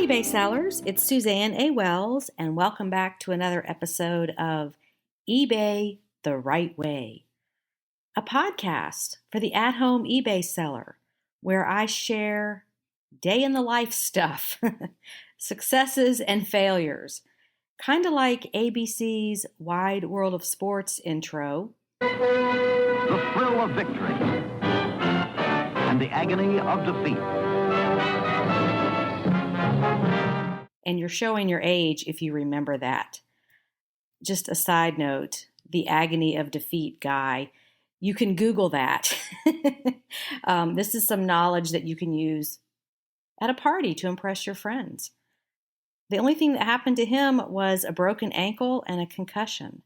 eBay sellers, it's Suzanne A. Wells, and welcome back to another episode of eBay the Right Way, a podcast for the at-home eBay seller where I share day in the life stuff, successes and failures, kind of like ABC's Wide World of Sports intro. The thrill of victory and the agony of defeat. And you're showing your age if you remember that. Just a side note, the agony of defeat guy, you can Google that. This is some knowledge that you can use at a party to impress your friends. The only thing that happened to him was a broken ankle and a concussion.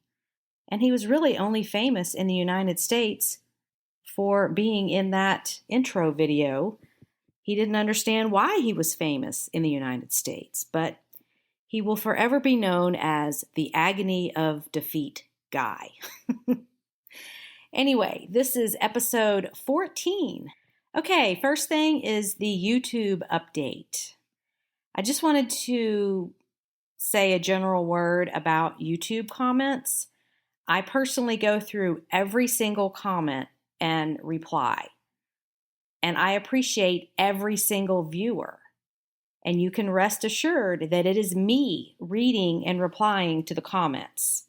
And he was really only famous in the United States for being in that intro video. He didn't understand why he was famous in the United States, but he will forever be known as the agony of defeat guy. Anyway, this is episode 14. Okay, first thing is the YouTube update. I just wanted to say a general word about YouTube comments. I personally go through every single comment and reply. And I appreciate every single viewer. And you can rest assured that it is me reading and replying to the comments,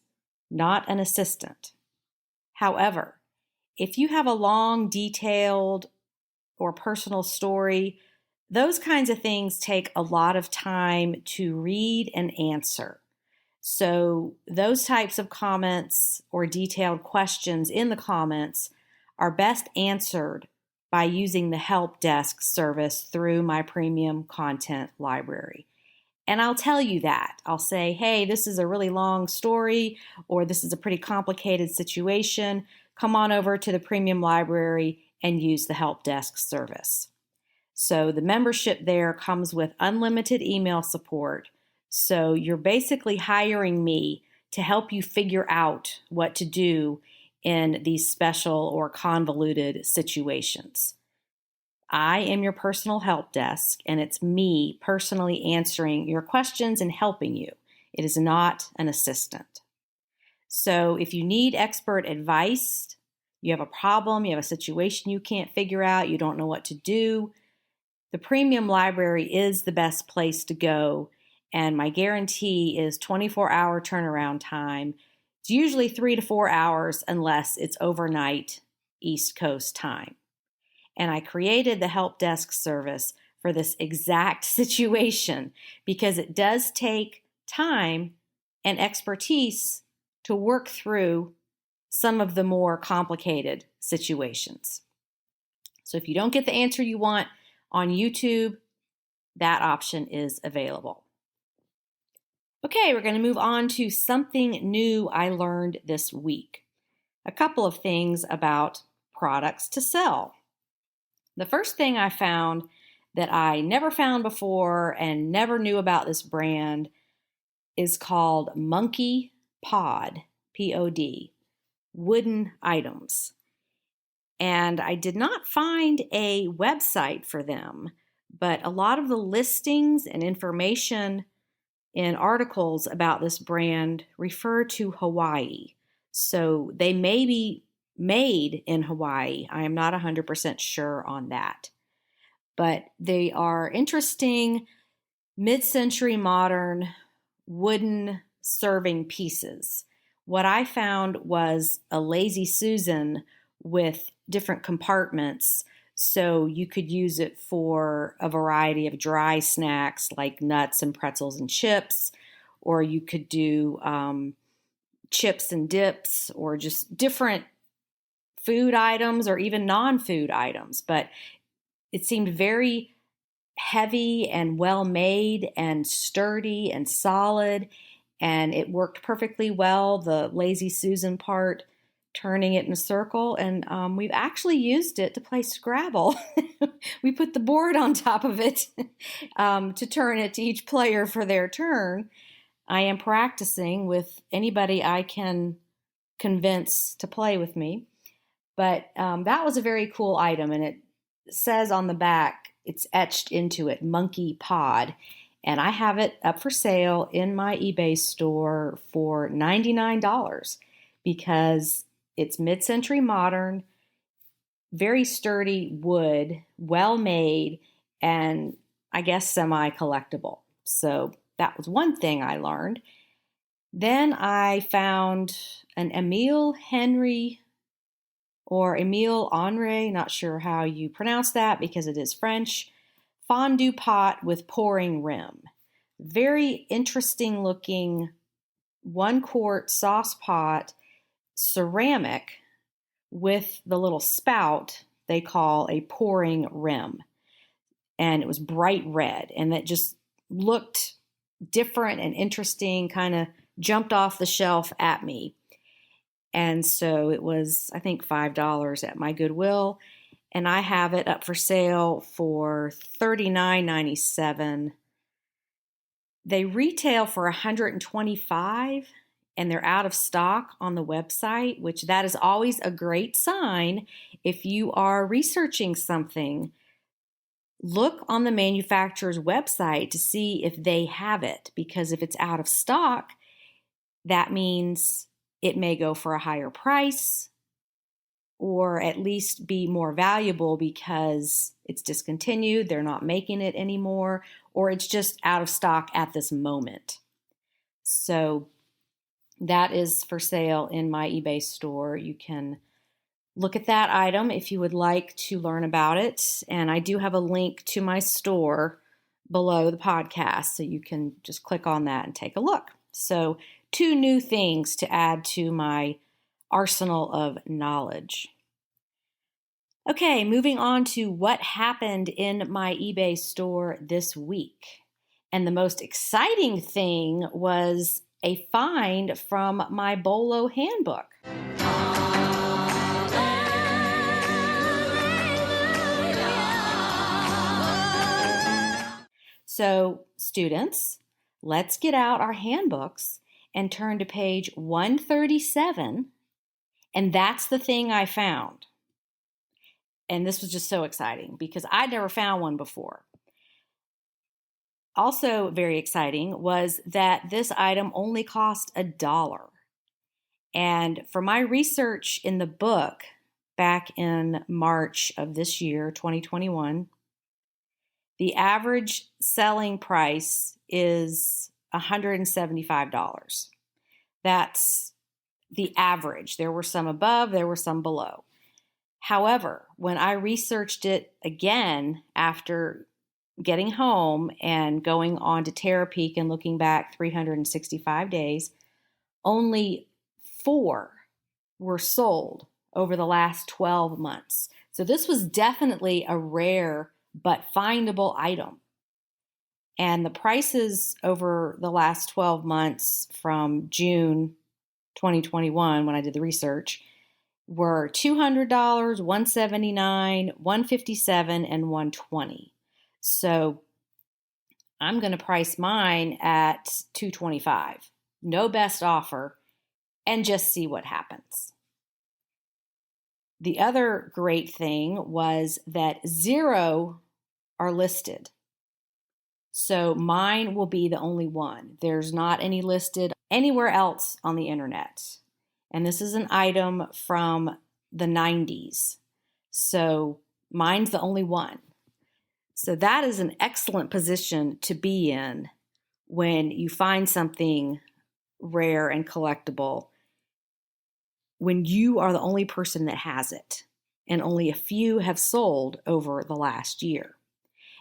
not an assistant. However, if you have a long, detailed, or personal story, those kinds of things take a lot of time to read and answer. So those types of comments or detailed questions in the comments are best answered by using the help desk service through my premium content library. And I'll tell you that. I'll say, hey, this is a really long story, or this is a pretty complicated situation. Come on over to the premium library and use the help desk service. So the membership there comes with unlimited email support. So you're basically hiring me to help you figure out what to do in these special or convoluted situations. I am your personal help desk, and it's me personally answering your questions and helping you. It is not an assistant. So if you need expert advice, you have a problem, you have a situation you can't figure out, you don't know what to do, the premium library is the best place to go, and my guarantee is 24-hour turnaround time. It's usually 3 to 4 hours unless it's overnight East Coast time. And I created the help desk service for this exact situation because it does take time and expertise to work through some of the more complicated situations. So if you don't get the answer you want on YouTube, that option is available. Okay, we're going to move on to something new I learned this week. A couple of things about products to sell. The first thing I found that I never found before and never knew about this brand is called Monkey Pod, P-O-D, wooden items. And I did not find a website for them, but a lot of the listings and information in articles about this brand refer to Hawaii. So they may be made in Hawaii. I am not 100% sure on that. But they are interesting mid-century modern wooden serving pieces. What I found was a Lazy Susan with different compartments, so you could use it for a variety of dry snacks like nuts and pretzels and chips, or you could do chips and dips, or just different food items or even non-food items. But it seemed very heavy and well made and sturdy and solid, and it worked perfectly well, the Lazy Susan part, turning it in a circle, and we've actually used it to play Scrabble. We put the board on top of it to turn it to each player for their turn. I am practicing with anybody I can convince to play with me. But that was a very cool item, and it says on the back, it's etched into it, Monkey Pod. And I have it up for sale in my eBay store for $99 because it's mid-century modern, very sturdy wood, well made, and I guess semi-collectible. So that was one thing I learned. Then I found an Emile Henry or Emile Henry, not sure how you pronounce that because it is French, fondue pot with pouring rim. Very interesting looking 1-quart sauce pot, ceramic, with the little spout they call a pouring rim. And it was bright red, and it just looked different and interesting, kind of jumped off the shelf at me. And so it was, I think, $5 at my Goodwill, and I have it up for sale for $39.97. They retail for $125, and they're out of stock on the website, which that is always a great sign. If you are researching something, look on the manufacturer's website to see if they have it, because if it's out of stock, that means it may go for a higher price or at least be more valuable because it's discontinued, they're not making it anymore, or it's just out of stock at this moment. So that is for sale in my eBay store. You can look at that item if you would like to learn about it. And I do have a link to my store below the podcast, so you can just click on that and take a look. So 2 new things to add to my arsenal of knowledge. Okay, moving on to what happened in my eBay store this week. And the most exciting thing was a find from my BOLO handbook. So, students, let's get out our handbooks and turn to page 137, and that's the thing I found. And this was just so exciting because I'd never found one before. Also very exciting was that this item only cost $1. And for my research in the book back in March of this year, 2021, the average selling price is $175. That's the average. There were some above, there were some below. However, when I researched it again after getting home and going on to Terapeak and looking back 365 days, only 4 were sold over the last 12 months. So this was definitely a rare but findable item. And the prices over the last 12 months from June 2021, when I did the research, were $200, $179, $157, and $120. So I'm going to price mine at $225. No best offer, and just see what happens. The other great thing was that 0 are listed. So mine will be the only one. There's not any listed anywhere else on the internet. And this is an item from the 90s. So mine's the only one. So that is an excellent position to be in when you find something rare and collectible, when you are the only person that has it, and only a few have sold over the last year.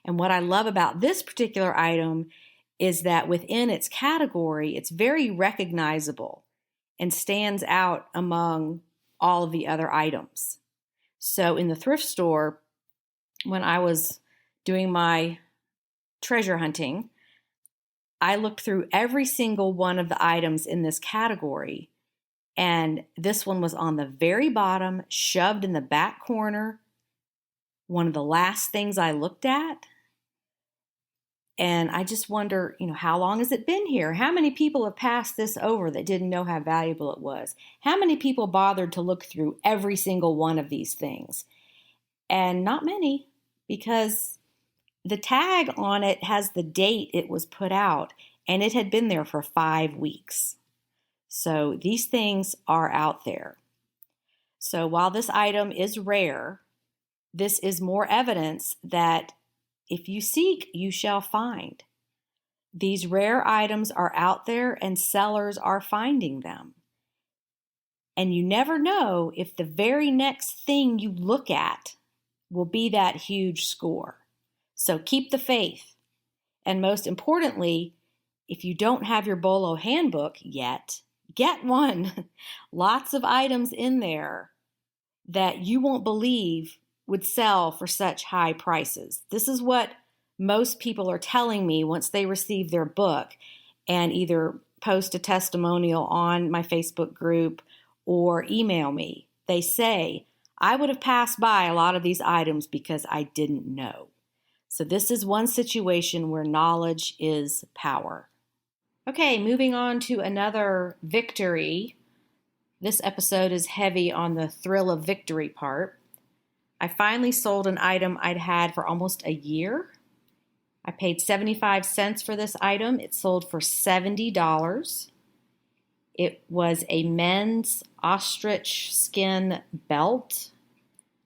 And what I love about this particular item is that within its category, it's very recognizable and stands out among all of the other items. So in the thrift store, when I was doing my treasure hunting, I looked through every single one of the items in this category, and this one was on the very bottom, shoved in the back corner, one of the last things I looked at. And I just wonder, how long has it been here? How many people have passed this over that didn't know how valuable it was? How many people bothered to look through every single one of these things? And not many, because the tag on it has the date it was put out, and it had been there for 5 weeks. So these things are out there. So while this item is rare, this is more evidence that if you seek, you shall find. These rare items are out there and sellers are finding them. And you never know if the very next thing you look at will be that huge score. So keep the faith. And most importantly, if you don't have your BOLO handbook yet, get one. Lots of items in there that you won't believe would sell for such high prices. This is what most people are telling me once they receive their book and either post a testimonial on my Facebook group or email me. They say, I would have passed by a lot of these items because I didn't know. So this is one situation where knowledge is power. Okay, moving on to another victory. This episode is heavy on the thrill of victory part. I finally sold an item I'd had for almost a year. I paid 75 cents for this item. It sold for $70. It was a men's ostrich skin belt.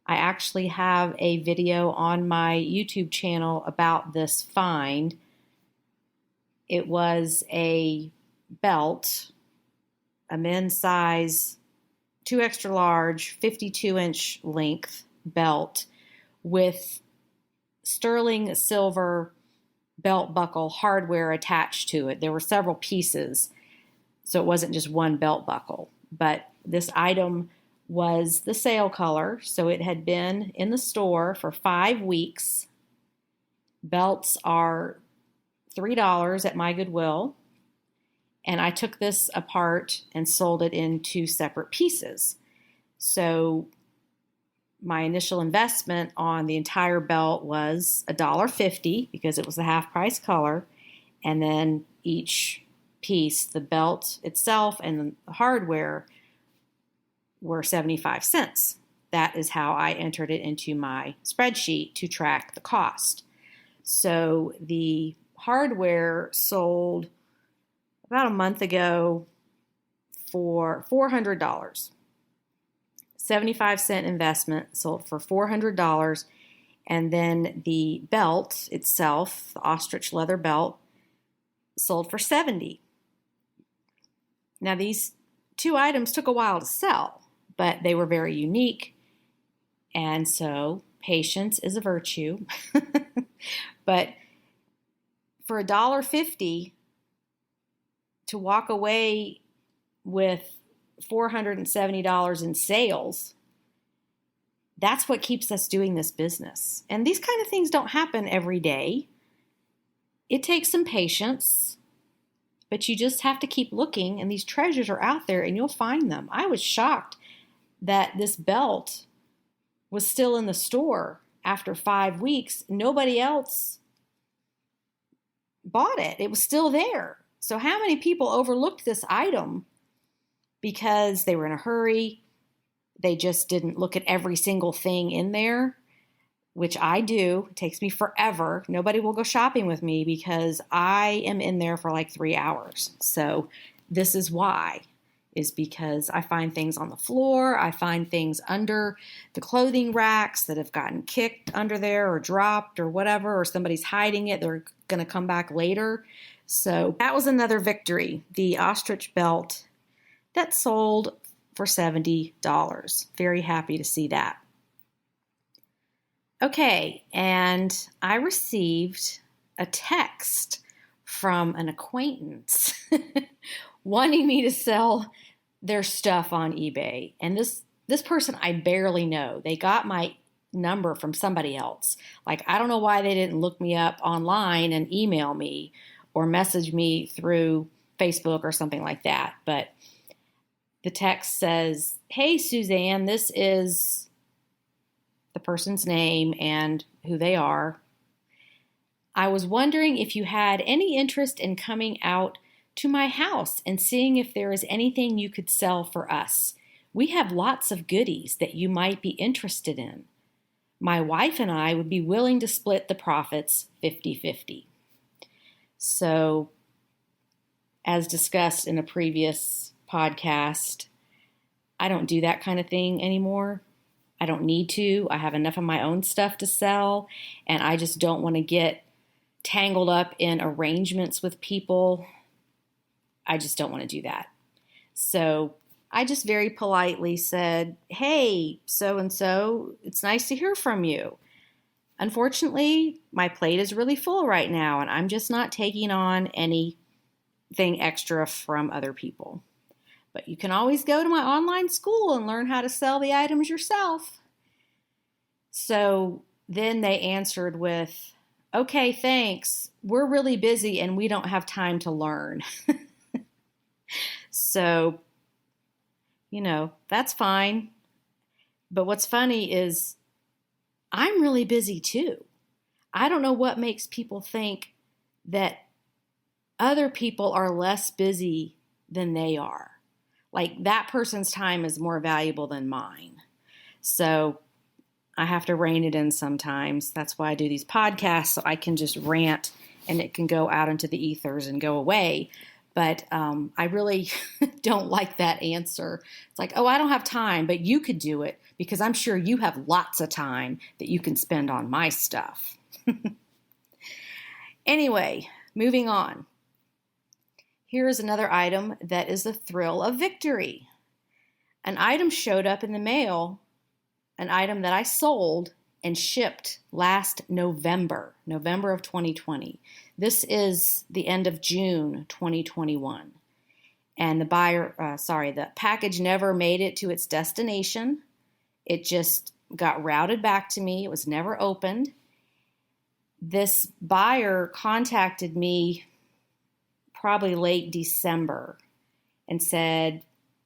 I actually have a video on my YouTube channel about this find. It was a belt, a men's size, 2 extra large, 52-inch length belt with sterling silver belt buckle hardware attached to it. There were several pieces, so it wasn't just one belt buckle. But this item was the sale color, so it had been in the store for 5 weeks. Belts are $3 at my Goodwill, and I took this apart and sold it in 2 separate pieces. So my initial investment on the entire belt was $1.50 because it was the half price color, and then each piece, the belt itself and the hardware, were 75 cents. That is how I entered it into my spreadsheet to track the cost. So the hardware sold about a month ago for $400. 75-cent investment sold for $400. And then the belt itself, the ostrich leather belt, sold for $70. Now these 2 items took a while to sell, but they were very unique. And so patience is a virtue. But for $1.50 to walk away with $470 in sales, that's what keeps us doing this business. And these kind of things don't happen every day. It takes some patience, but you just have to keep looking, and these treasures are out there and you'll find them. I was shocked that this belt was still in the store after 5 weeks. Nobody else bought it. It was still there. So how many people overlooked this item because they were in a hurry? They just didn't look at every single thing in there, which I do. It takes me forever. Nobody will go shopping with me because I am in there for like 3 hours. So this is why, is because I find things on the floor. I find things under the clothing racks that have gotten kicked under there or dropped or whatever, or somebody's hiding it. They're going to come back later. So that was another victory. The ostrich belt that sold for $70. Very happy to see that. Okay, and I received a text from an acquaintance wanting me to sell their stuff on eBay. And this person I barely know. They got my number from somebody else. Like, I don't know why they didn't look me up online and email me or message me through Facebook or something like that. But the text says, "Hey, Suzanne, this is," the person's name and who they are. "I was wondering if you had any interest in coming out to my house and seeing if there is anything you could sell for us. We have lots of goodies that you might be interested in." my wife and I would be willing to split the profits 50-50. So, as discussed in a previous podcast, I don't do that kind of thing anymore. I don't need to. I have enough of my own stuff to sell, and I just don't want to get tangled up in arrangements with people. I just don't want to do that. So I just very politely said, "Hey, so-and-so, it's nice to hear from you. Unfortunately, my plate is really full right now, and I'm just not taking on anything extra from other people. But you can always go to my online school and learn how to sell the items yourself." So then they answered with, "Okay, thanks. We're really busy and we don't have time to learn." So, that's fine. But what's funny is I'm really busy too. I don't know what makes people think that other people are less busy than they are. Like that person's time is more valuable than mine. So I have to rein it in sometimes. That's why I do these podcasts, so I can just rant and it can go out into the ethers and go away. But I really don't like that answer. It's like, "Oh, I don't have time, but you could do it because I'm sure you have lots of time that you can spend on my stuff." Anyway, moving on. Here is another item that is the thrill of victory. An item showed up in the mail, an item that I sold and shipped last November of 2020. This is the end of June 2021. And the package never made it to its destination. It just got routed back to me. It was never opened. This buyer contacted me probably late December and said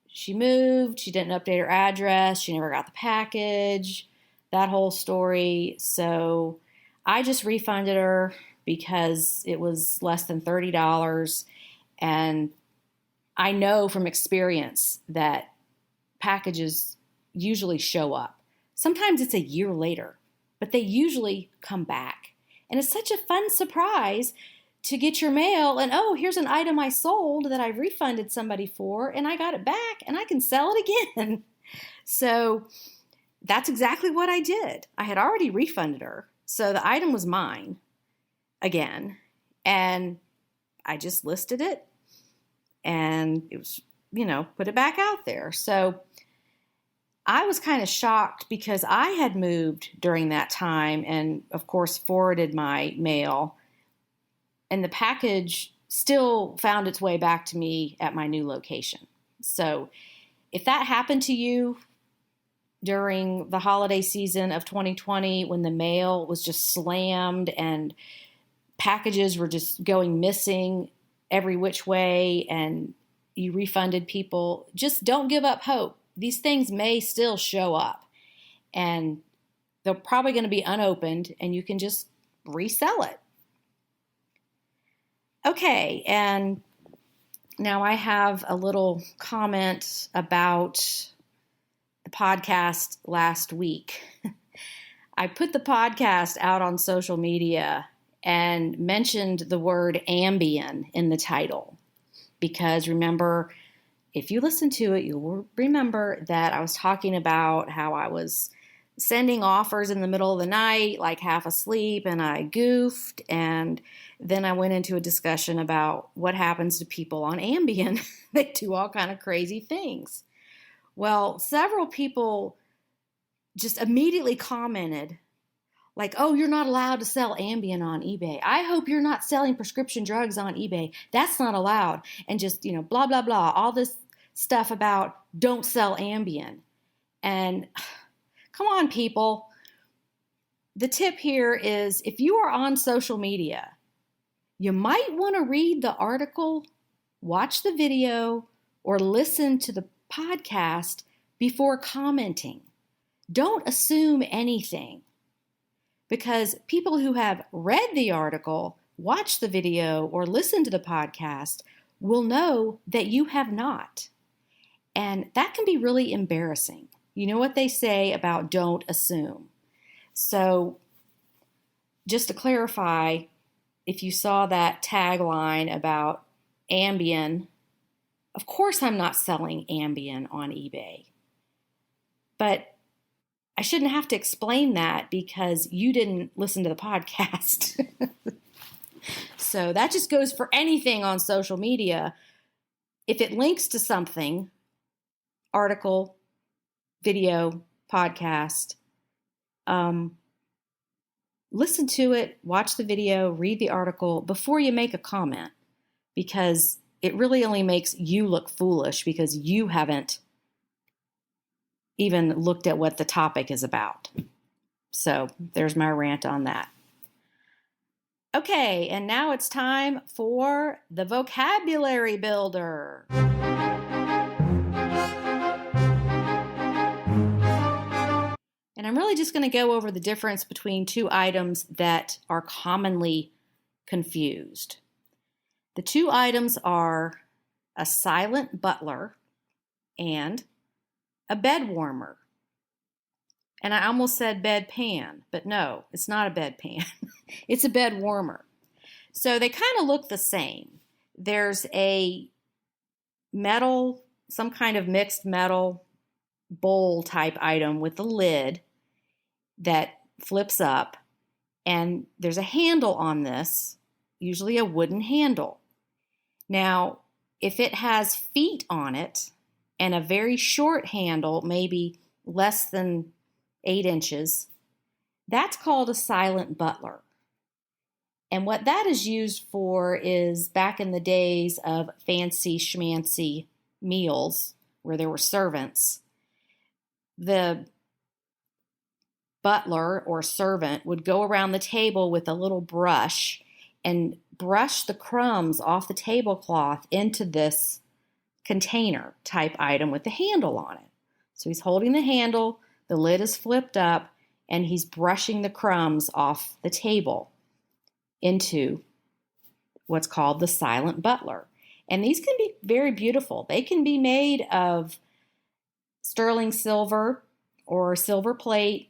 she moved, she didn't update her address, she never got the package, that whole story. So I just refunded her because it was less than $30. And I know from experience that packages usually show up. Sometimes it's a year later, but they usually come back. And it's such a fun surprise to get your mail and, "Oh, here's an item I sold that I refunded somebody for, and I got it back, and I can sell it again." So that's exactly what I did. I had already refunded her, so the item was mine again, and I just listed it, and it was, put it back out there. So I was kind of shocked because I had moved during that time and, of course, forwarded my mail, and the package still found its way back to me at my new location. So if that happened to you during the holiday season of 2020 when the mail was just slammed and packages were just going missing every which way and you refunded people, just don't give up hope. These things may still show up and they're probably going to be unopened and you can just resell it. Okay, and now I have a little comment about the podcast last week. I put the podcast out on social media and mentioned the word Ambien in the title because remember, if you listen to it, you'll remember that I was talking about how I was sending offers in the middle of the night, like half asleep, and I goofed, and then I went into a discussion about what happens to people on Ambien. They do all kind of crazy things. Well, several people just immediately commented, like, "Oh, you're not allowed to sell Ambien on eBay. I hope you're not selling prescription drugs on eBay. That's not allowed." And just, blah, blah, blah, all this stuff about don't sell Ambien. And come on, people. The tip here is if you are on social media, you might want to read the article, watch the video, or listen to the podcast before commenting. Don't assume anything because people who have read the article, watched the video, or listened to the podcast will know that you have not. And that can be really embarrassing. You know what they say about don't assume. So just to clarify, if you saw that tagline about Ambien, of course I'm not selling Ambien on eBay. But I shouldn't have to explain that because you didn't listen to the podcast. So that just goes for anything on social media. If it links to something, article, video, podcast, listen to it, watch the video, read the article before you make a comment, because it really only makes you look foolish because you haven't even looked at what the topic is about. So there's my rant on that. Okay, and now it's time for the vocabulary builder. And I'm really just going to go over the difference between two items that are commonly confused. The two items are a silent butler and a bed warmer. And I almost said bedpan, but no, it's not a bedpan. It's a bed warmer. So they kind of look the same. There's a metal, some kind of mixed metal bowl type item with a lid that flips up, and there's a handle on this, usually a wooden handle. Now, if it has feet on it and a very short handle, maybe less than 8 inches, that's called a silent butler. And what that is used for is back in the days of fancy schmancy meals where there were servants, the butler or servant would go around the table with a little brush and brush the crumbs off the tablecloth into this container type item with the handle on it. So he's holding the handle, the lid is flipped up, and he's brushing the crumbs off the table into what's called the silent butler. And these can be very beautiful. They can be made of sterling silver or silver plate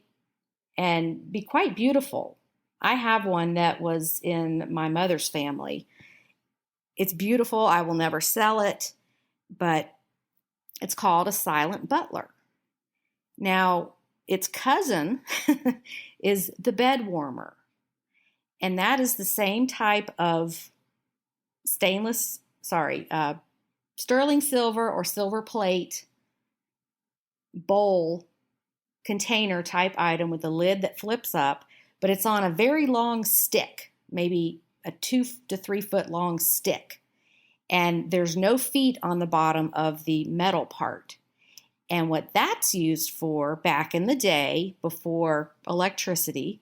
and be quite beautiful. I have one that was in my mother's family. It's beautiful. I will never sell it, but it's called a silent butler. Now, its cousin is the bed warmer. And that is the same type of sterling silver or silver plate bowl container type item with a lid that flips up, but it's on a very long stick, maybe a 2 to 3 foot long stick. And there's no feet on the bottom of the metal part. And what that's used for back in the day, before electricity,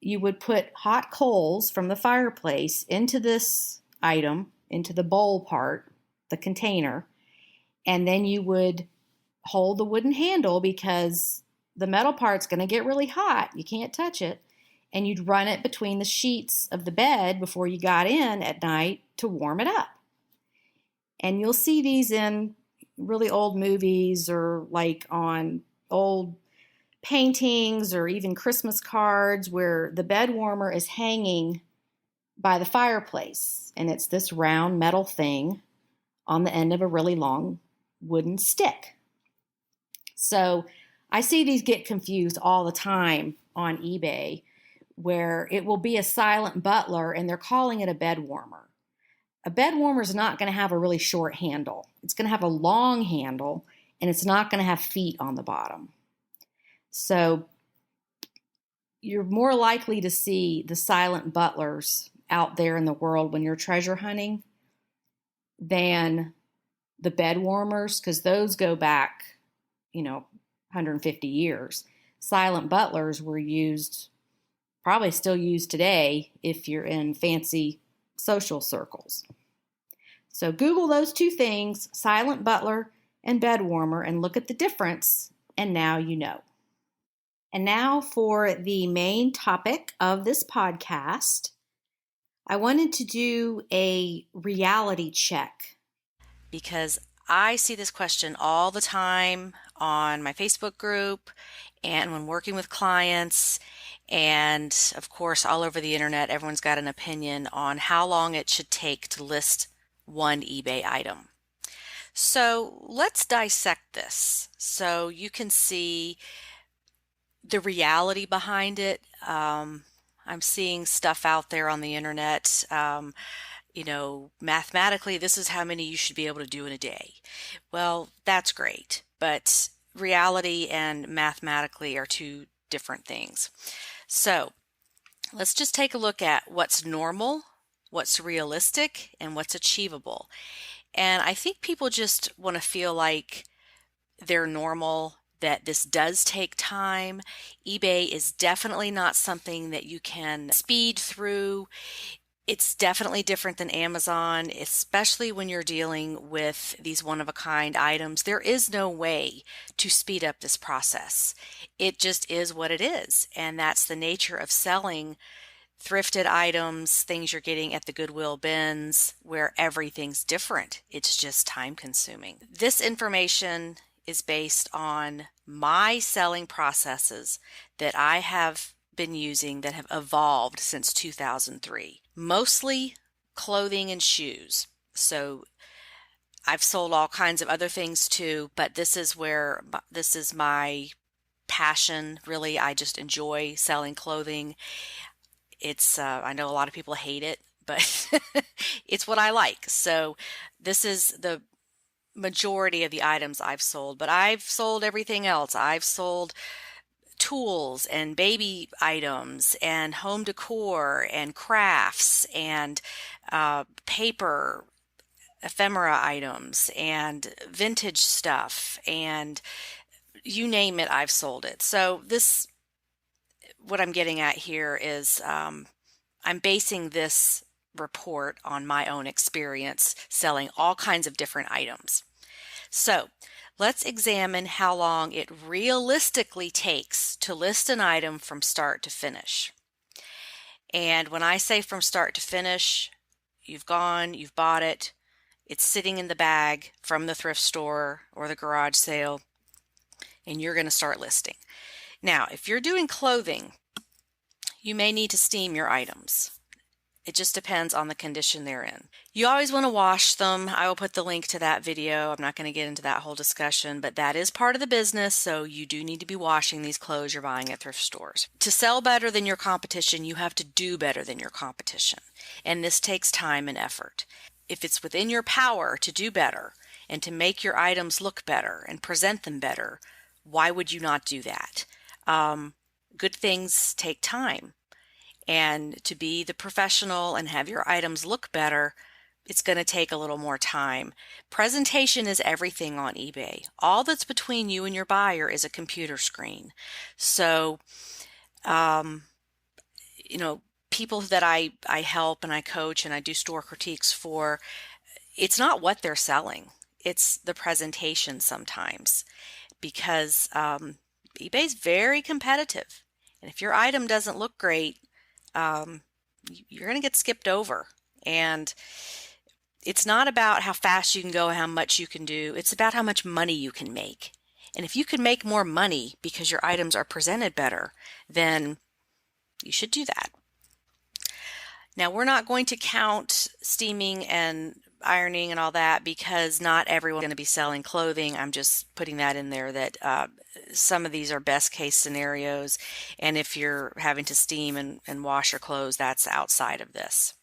you would put hot coals from the fireplace into this item, into the bowl part, the container, and then you would hold the wooden handle because the metal part's going to get really hot. You can't touch it. And you'd run it between the sheets of the bed before you got in at night to warm it up. And you'll see these in really old movies or like on old paintings or even Christmas cards where the bed warmer is hanging by the fireplace. And it's this round metal thing on the end of a really long wooden stick. So I see these get confused all the time on eBay where it will be a silent butler and they're calling it a bed warmer. A bed warmer is not going to have a really short handle. It's going to have a long handle and it's not going to have feet on the bottom. So you're more likely to see the silent butlers out there in the world when you're treasure hunting than the bed warmers, because those go back, 150 years. Silent butlers were used, probably still used today if you're in fancy social circles. So Google those two things, silent butler and bed warmer, and look at the difference, and now you know. And now for the main topic of this podcast, I wanted to do a reality check because I see this question all the time on my Facebook group and when working with clients. And of course, all over the internet, everyone's got an opinion on how long it should take to list one eBay item. So let's dissect this so you can see the reality behind it. I'm seeing stuff out there on the internet. Mathematically, this is how many you should be able to do in a day. Well, that's great, but reality and mathematically are two different things. So let's just take a look at what's normal, what's realistic, and what's achievable. And I think people just want to feel like they're normal, that this does take time. eBay is definitely not something that you can speed through. It's definitely different than Amazon, especially when you're dealing with these one-of-a-kind items. There is no way to speed up this process. It just is what it is, and that's the nature of selling thrifted items, things you're getting at the Goodwill bins, where everything's different. It's just time consuming. This information is based on my selling processes that I have been using that have evolved since 2003. Mostly clothing and shoes. So I've sold all kinds of other things too, but this is my passion. Really, I just enjoy selling clothing. I know a lot of people hate it, but it's what I like. So this is the majority of the items I've sold, but I've sold everything else. I've sold tools and baby items and home decor and crafts and paper ephemera items and vintage stuff, and you name it, I've sold it. So what I'm getting at here is I'm basing this report on my own experience selling all kinds of different items. So let's examine how long it realistically takes to list an item from start to finish. And when I say from start to finish, you've bought it, it's sitting in the bag from the thrift store or the garage sale, and you're going to start listing. Now, if you're doing clothing, you may need to steam your items. It just depends on the condition they're in. You always want to wash them. I will put the link to that video. I'm not going to get into that whole discussion, but that is part of the business, so you do need to be washing these clothes you're buying at thrift stores. To sell better than your competition, you have to do better than your competition, and this takes time and effort. If it's within your power to do better and to make your items look better and present them better, why would you not do that? Good things take time. And to be the professional and have your items look better, it's going to take a little more time. Presentation is everything on eBay. All that's between you and your buyer is a computer screen. So, people that I help and I coach and I do store critiques for, it's not what they're selling. It's the presentation sometimes, because eBay's very competitive. And if your item doesn't look great, you're going to get skipped over. And it's not about how fast you can go, how much you can do. It's about how much money you can make. And if you can make more money because your items are presented better, then you should do that. Now, we're not going to count steaming and ironing and all that because not everyone's going to be selling clothing. I'm just putting that in there that some of these are best case scenarios. And if you're having to steam and wash your clothes, that's outside of this.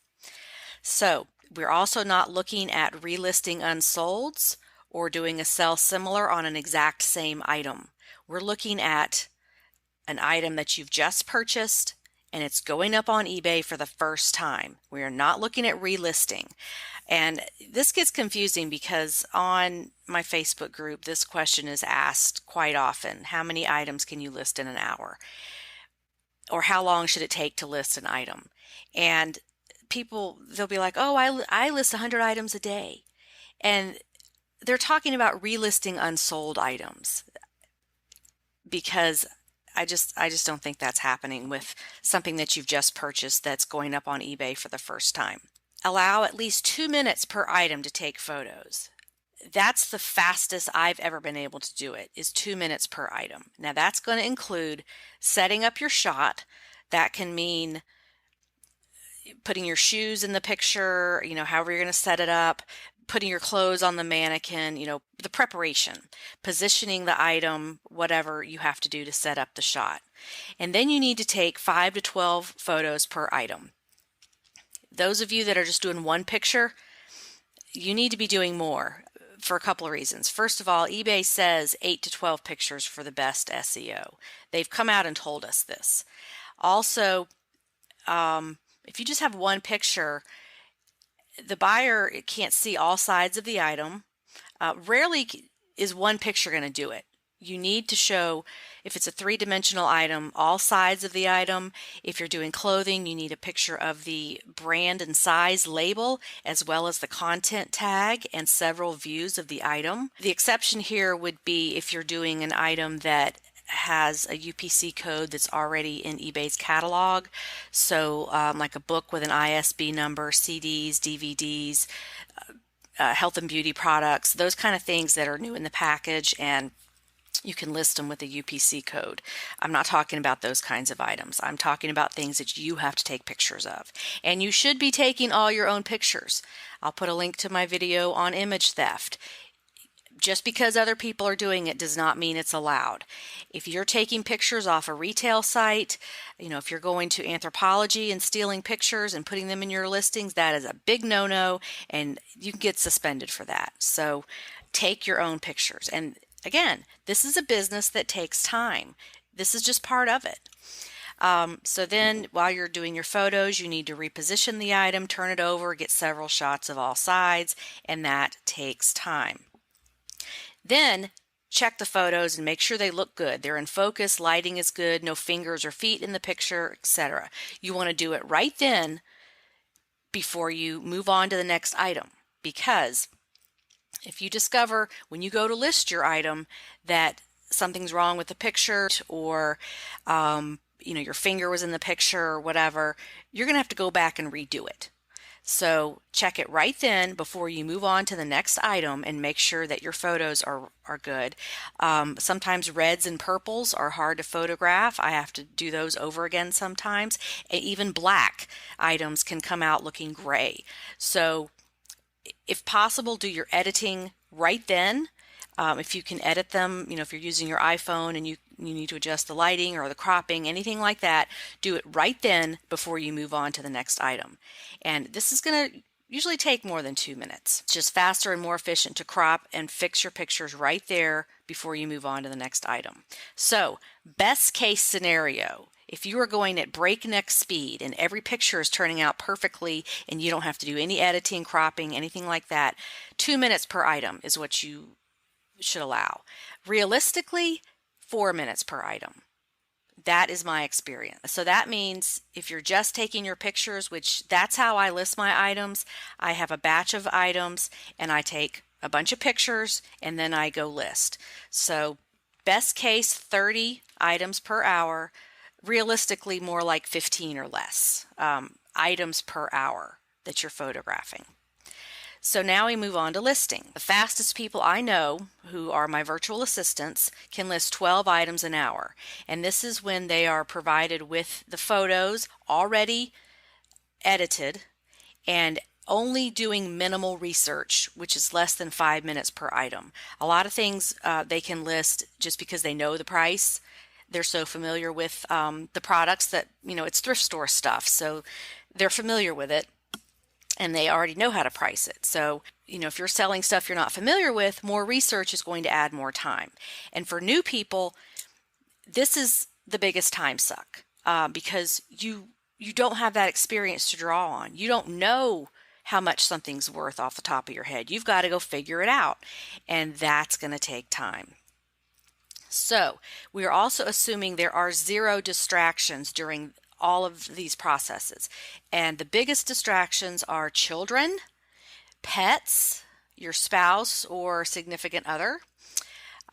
So we're also not looking at relisting unsolds or doing a sell similar on an exact same item. We're looking at an item that you've just purchased and it's going up on eBay for the first time. We are not looking at relisting. And this gets confusing because on my Facebook group, this question is asked quite often. How many items can you list in an hour? Or how long should it take to list an item? And people, they'll be like, oh, I list 100 items a day. And they're talking about relisting unsold items, because I just don't think that's happening with something that you've just purchased that's going up on eBay for the first time. Allow at least 2 minutes per item to take photos. That's the fastest I've ever been able to do it, is 2 minutes per item. Now that's going to include setting up your shot. That can mean putting your shoes in the picture, however you're going to set it up, putting your clothes on the mannequin, the preparation, positioning the item, whatever you have to do to set up the shot. And then you need to take 5 to 12 photos per item. Those of you that are just doing one picture, you need to be doing more for a couple of reasons. First of all, eBay says 8 to 12 pictures for the best SEO. They've come out and told us this. Also, if you just have one picture, the buyer can't see all sides of the item. Rarely is one picture going to do it. You need to show, if it's a three-dimensional item, all sides of the item. If you're doing clothing, you need a picture of the brand and size label, as well as the content tag and several views of the item. The exception here would be if you're doing an item that has a UPC code that's already in eBay's catalog. So like a book with an ISB number, CDs, DVDs, health and beauty products, those kind of things that are new in the package, and you can list them with a UPC code. I'm not talking about those kinds of items. I'm talking about things that you have to take pictures of. And you should be taking all your own pictures. I'll put a link to my video on image theft. Just because other people are doing it does not mean it's allowed. If you're taking pictures off a retail site, if you're going to Anthropology and stealing pictures and putting them in your listings, that is a big no-no, and you can get suspended for that. So take your own pictures. And again, this is a business that takes time. This is just part of it. So then while you're doing your photos, you need to reposition the item, turn it over, get several shots of all sides, and that takes time. Then check the photos and make sure they look good. They're in focus, lighting is good, no fingers or feet in the picture, etc. You want to do it right then before you move on to the next item, because if you discover when you go to list your item that something's wrong with the picture, or your finger was in the picture or whatever, you're going to have to go back and redo it. So check it right then before you move on to the next item and make sure that your photos are good. Sometimes reds and purples are hard to photograph. I have to do those over again sometimes. And even black items can come out looking gray. So if possible, do your editing right then. If you can edit them, if you're using your iPhone and you need to adjust the lighting or the cropping, anything like that, do it right then before you move on to the next item. And this is going to usually take more than 2 minutes. It's just faster and more efficient to crop and fix your pictures right there before you move on to the next item. So, best case scenario, if you are going at breakneck speed and every picture is turning out perfectly and you don't have to do any editing, cropping, anything like that, 2 minutes per item is what you should allow. Realistically, 4 minutes per item. That is my experience. So that means if you're just taking your pictures, which that's how I list my items, I have a batch of items and I take a bunch of pictures and then I go list. So best case 30 items per hour, realistically more like 15 or less items per hour that you're photographing. So now we move on to listing. The fastest people I know, who are my virtual assistants, can list 12 items an hour. And this is when they are provided with the photos already edited and only doing minimal research, which is less than 5 minutes per item. A lot of things they can list just because they know the price. They're so familiar with the products that, it's thrift store stuff. So they're familiar with it. And they already know how to price it. So, if you're selling stuff you're not familiar with, more research is going to add more time. And for new people, this is the biggest time suck because you don't have that experience to draw on. You don't know how much something's worth off the top of your head. You've got to go figure it out. And that's going to take time. So, we are also assuming there are 0 distractions during all of these processes. And the biggest distractions are children, pets, your spouse or significant other,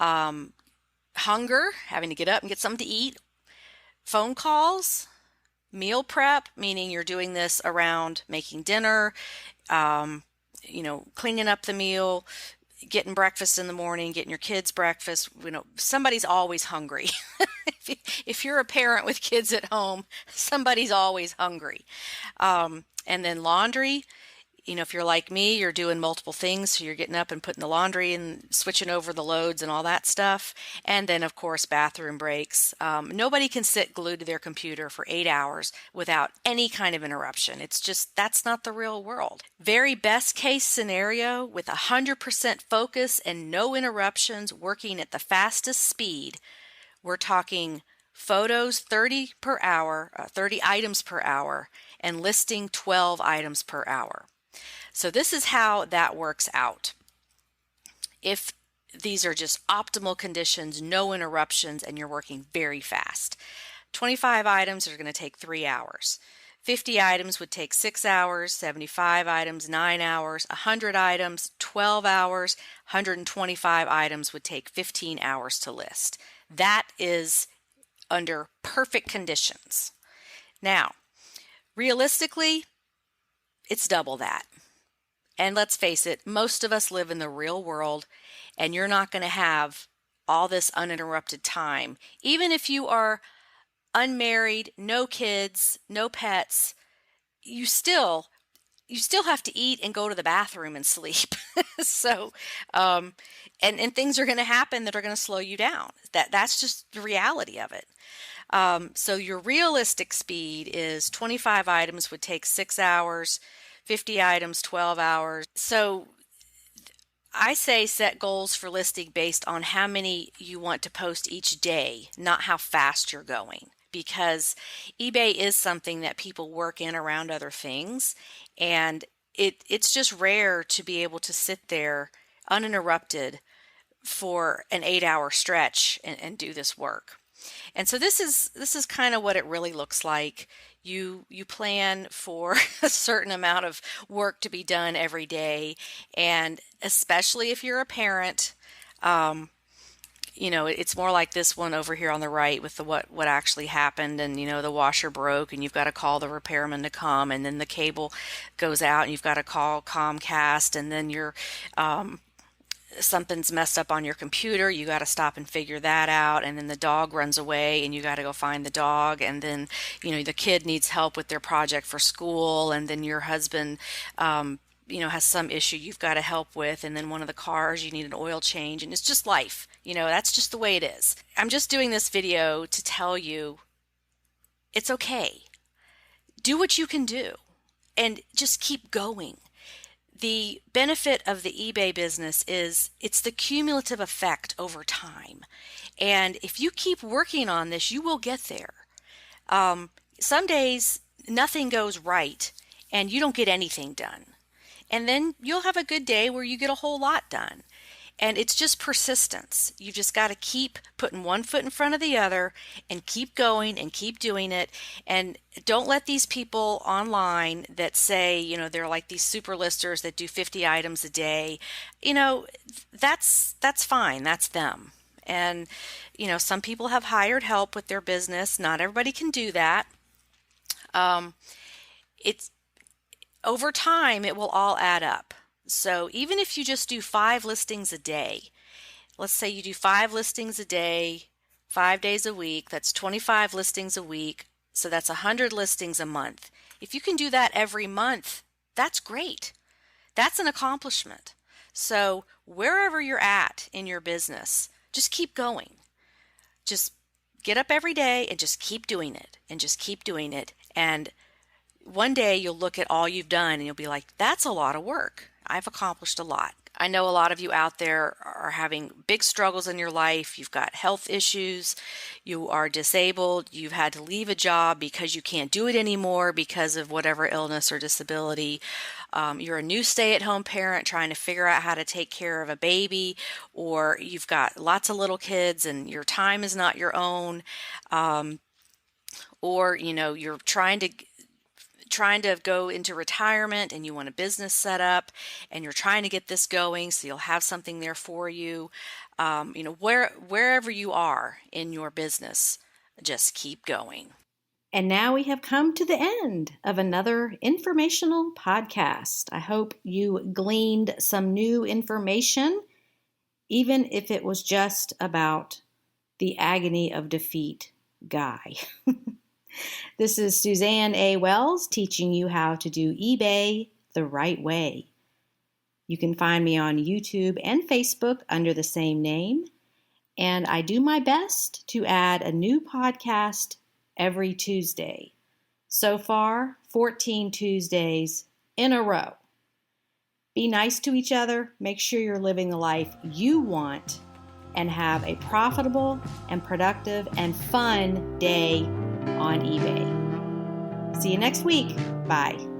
hunger, having to get up and get something to eat, phone calls, meal prep, meaning you're doing this around making dinner, cleaning up the meal. getting breakfast in the morning, getting your kids breakfast. Somebody's always hungry. If you're a parent with kids at home, somebody's always hungry. And then laundry. If you're like me, you're doing multiple things. So you're getting up and putting the laundry and switching over the loads and all that stuff. And then, of course, bathroom breaks. Nobody can sit glued to their computer for 8 hours without any kind of interruption. That's not the real world. Very best case scenario, with 100% focus and no interruptions, working at the fastest speed, we're talking photos 30 per hour, 30 items per hour, and listing 12 items per hour. So this is how that works out. If these are just optimal conditions, no interruptions, and you're working very fast. 25 items are going to take 3 hours. 50 items would take 6 hours, 75 items, 9 hours, 100 items, 12 hours, 125 items would take 15 hours to list. That is under perfect conditions. Now, realistically, it's double that. And let's face it, most of us live in the real world, and you're not going to have all this uninterrupted time. Even if you are unmarried, no kids, no pets, you still have to eat and go to the bathroom and sleep. So, and things are going to happen that are going to slow you down. That's just the reality of it. So your realistic speed is 25 items would take 6 hours, 50 items, 12 hours. So I say set goals for listing based on how many you want to post each day, not how fast you're going. Because eBay is something that people work in around other things, and it's just rare to be able to sit there uninterrupted for an 8-hour stretch and do this work. And so this is kind of what it really looks like. You plan for a certain amount of work to be done every day, and especially if you're a parent, it's more like this one over here on the right with the what actually happened, and the washer broke and you've got to call the repairman to come, and then the cable goes out and you've got to call Comcast, and then you're something's messed up on your computer, you got to stop and figure that out, and then the dog runs away and you got to go find the dog, and then the kid needs help with their project for school, and then your husband has some issue you've got to help with, and then one of the cars you need an oil change, and it's just life. That's just the way it is. I'm just doing this video to tell you it's okay. Do what you can do and just keep going. The benefit of the eBay business is it's the cumulative effect over time. And if you keep working on this, you will get there. Some days nothing goes right and you don't get anything done. And then you'll have a good day where you get a whole lot done. And it's just persistence. You've just got to keep putting one foot in front of the other and keep going and keep doing it. And don't let these people online that say, they're like these super listers that do 50 items a day. That's fine. That's them. And, some people have hired help with their business. Not everybody can do that. It's over time, it will all add up. So even if you just do 5 listings a day, let's say you do 5 listings a day, 5 days a week, that's 25 listings a week. So that's 100 listings a month. If you can do that every month, that's great. That's an accomplishment. So wherever you're at in your business, just keep going. Just get up every day and just keep doing it and just keep doing it. And one day you'll look at all you've done and you'll be like, that's a lot of work. I've accomplished a lot. I know a lot of you out there are having big struggles in your life. You've got health issues. You are disabled. You've had to leave a job because you can't do it anymore because of whatever illness or disability. You're a new stay-at-home parent trying to figure out how to take care of a baby, or you've got lots of little kids and your time is not your own. Or, you're trying to go into retirement and you want a business set up and you're trying to get this going so you'll have something there for you. Wherever you are in your business, just keep going. And now we have come to the end of another informational podcast. I hope you gleaned some new information even if it was just about the agony of defeat guy. This is Suzanne A. Wells teaching you how to do eBay the right way. You can find me on YouTube and Facebook under the same name, and I do my best to add a new podcast every Tuesday. So far, 14 Tuesdays in a row. Be nice to each other, make sure you're living the life you want, and have a profitable and productive and fun day on eBay. See you next week. Bye.